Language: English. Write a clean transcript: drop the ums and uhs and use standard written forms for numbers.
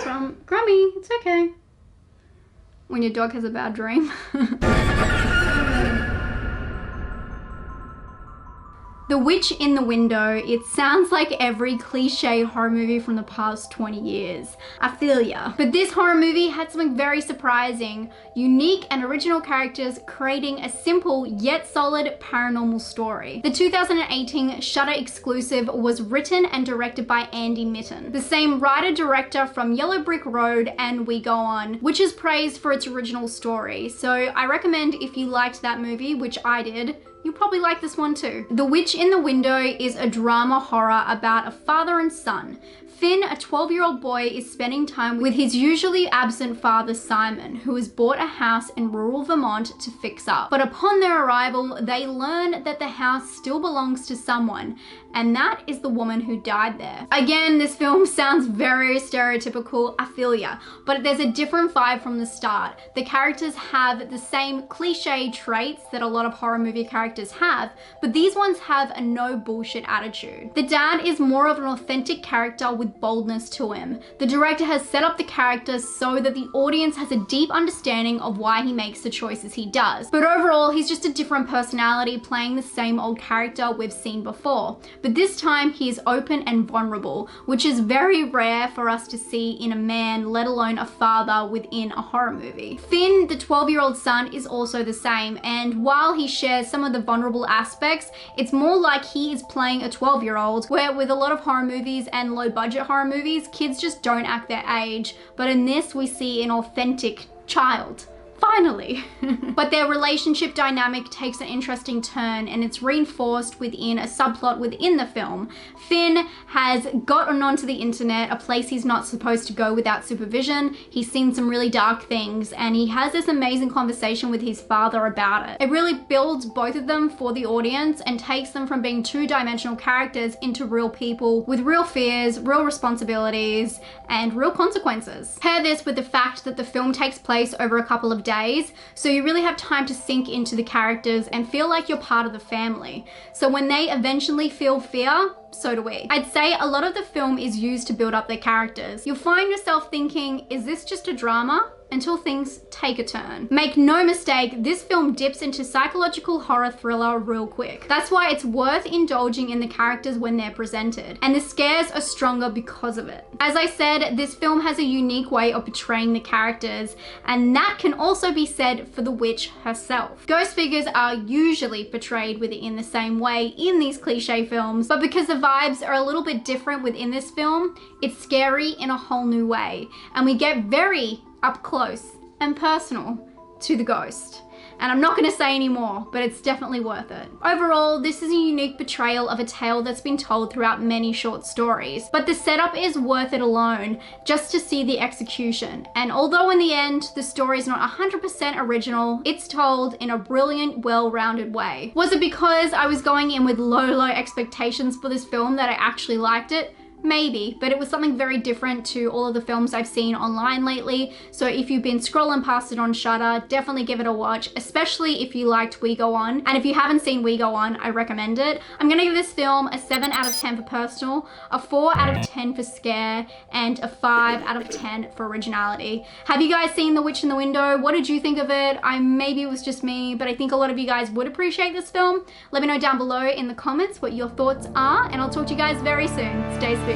Grummy, it's okay. When your dog has a bad dream. The Witch in the Window, it sounds like every cliche horror movie from the past 20 years. I feel ya. But this horror movie had something very surprising, unique and original characters creating a simple yet solid paranormal story. The 2018 Shudder exclusive was written and directed by Andy Mitton, the same writer-director from Yellow Brick Road and We Go On, which is praised for its original story. So I recommend if you liked that movie, which I did, you'll probably like this one too. The Witch in the Window is a drama horror about a father and son. Finn, a 12-year-old boy, is spending time with his usually absent father Simon, who has bought a house in rural Vermont to fix up. But upon their arrival, they learn that the house still belongs to someone, and that is the woman who died there. Again, this film sounds very stereotypical, I feel ya, but there's a different vibe from the start. The characters have the same cliche traits that a lot of horror movie characters have, but these ones have a no bullshit attitude. The dad is more of an authentic character with boldness to him. The director has set up the characters so that the audience has a deep understanding of why he makes the choices he does. But overall, he's just a different personality playing the same old character we've seen before. But this time he is open and vulnerable, which is very rare for us to see in a man, let alone a father within a horror movie. Finn, the 12-year-old son, is also the same, and while he shares some of the vulnerable aspects, it's more like he is playing a 12-year-old, where with a lot of horror movies and low-budget horror movies, kids just don't act their age. But in this, we see an authentic child. Finally. But their relationship dynamic takes an interesting turn, and it's reinforced within a subplot within the film. Finn has gotten onto the internet, a place he's not supposed to go without supervision. He's seen some really dark things, and he has this amazing conversation with his father about it. It really builds both of them for the audience and takes them from being two-dimensional characters into real people with real fears, real responsibilities, and real consequences. Pair this with the fact that the film takes place over a couple of days, so you really have time to sink into the characters and feel like you're part of the family. So when they eventually feel fear, so do we. I'd say a lot of the film is used to build up their characters. You'll find yourself thinking, is this just a drama? Until things take a turn. Make no mistake, this film dips into psychological horror thriller real quick. That's why it's worth indulging in the characters when they're presented, and the scares are stronger because of it. As I said, this film has a unique way of portraying the characters, and that can also be said for the witch herself. Ghost figures are usually portrayed within the same way in these cliche films, but because the vibes are a little bit different within this film, it's scary in a whole new way, and we get very up close and personal to the ghost. And I'm not going to say any more, but it's definitely worth it. Overall, this is a unique portrayal of a tale that's been told throughout many short stories, but the setup is worth it alone just to see the execution. And although in the end, the story is not 100% original, it's told in a brilliant, well-rounded way. Was it because I was going in with low expectations for this film that I actually liked it? Maybe, but it was something very different to all of the films I've seen online lately. So if you've been scrolling past it on Shudder, definitely give it a watch, especially if you liked We Go On. And if you haven't seen We Go On, I recommend it. I'm gonna give this film a 7 out of 10 for personal, a 4 out of 10 for scare, and a 5 out of 10 for originality. Have you guys seen The Witch in the Window? What did you think of it? Maybe it was just me, but I think a lot of you guys would appreciate this film. Let me know down below in the comments what your thoughts are, and I'll talk to you guys very soon. Stay spooky.